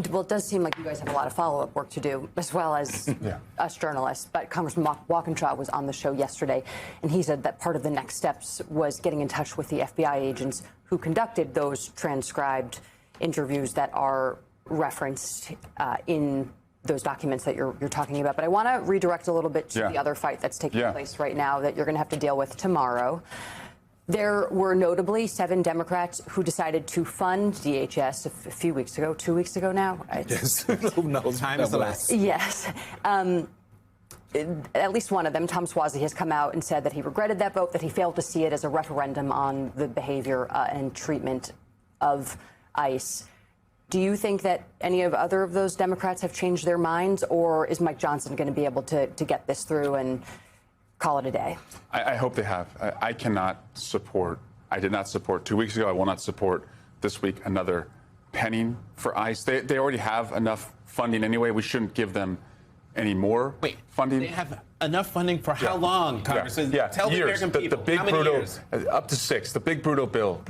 Well, it does seem like you guys have a lot of follow-up work to do, as well as us journalists. But Congressman Walkinshaw was on the show yesterday, and he said that part of the next steps was getting in touch with the FBI agents who conducted those transcribed interviews that are referenced in those documents that you're talking about. But I want to redirect a little bit to the other fight that's taking place right now that you're going to have to deal with tomorrow. There were notably 7 Democrats who decided to fund DHS a few weeks ago, 2 weeks ago now. Yes. Who knows? Time is elapsed. Yes. At least one of them, Tom Suozzi, has come out and said that he regretted that vote, that he failed to see it as a referendum on the behavior and treatment of ICE. Do you think that any of other of those Democrats have changed their minds, or is Mike Johnson going to be able to get this through and call it a day? I hope they have. I did not support 2 weeks ago. I will not support this week another penny for ICE. They already have enough funding anyway. We shouldn't give them any more funding. They have enough funding for how long, Congressman? Tell the years. American people. The big how many brutal, years? up to 6. The big brutal bill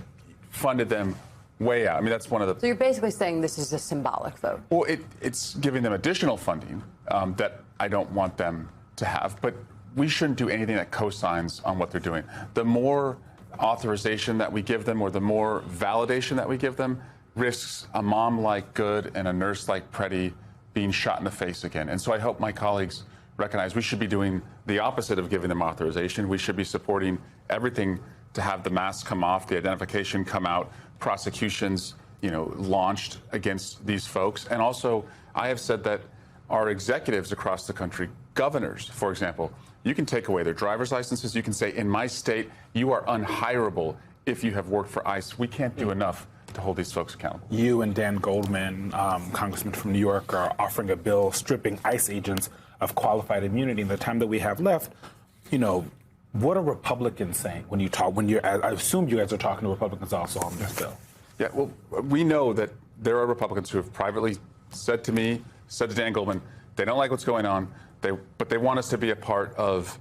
funded them way out. I mean, that's one of the. So you're basically saying this is a symbolic vote. Well, it's giving them additional funding that I don't want them to have, but we shouldn't do anything that cosigns on what they're doing. The more authorization that we give them, or the more validation that we give them, risks a mom like Good and a nurse like Preddy being shot in the face again. And so I hope my colleagues recognize we should be doing the opposite of giving them authorization. We should be supporting everything to have the masks come off, the identification come out, prosecutions, launched against these folks. And also, I have said that our executives across the country, governors, for example, you can take away their driver's licenses. You can say, in my state, you are unhirable if you have worked for ICE. We can't do enough to hold these folks accountable. You and Dan Goldman, congressman from New York, are offering a bill stripping ICE agents of qualified immunity. In the time that we have left, what are Republicans saying when you talk? I assume you guys are talking to Republicans also on this bill. Yeah, well, we know that there are Republicans who have privately said to me, said to Dan Goldman, they don't like what's going on, but they want us to be a part of,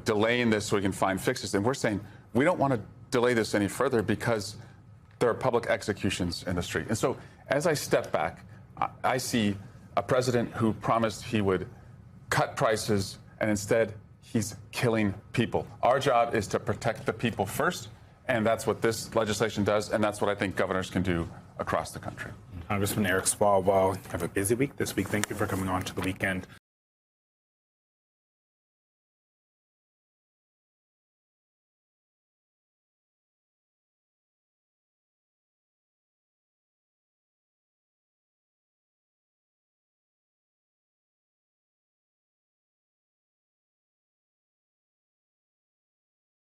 delaying this so we can find fixes. And we're saying we don't want to delay this any further because there are public executions in the street. And so as I step back, I see a president who promised he would cut prices, and instead he's killing people. Our job is to protect the people first, and that's what this legislation does, and that's what I think governors can do across the country. Congressman Eric Swalwell, have a busy week this week. Thank you for coming on to The Weekend.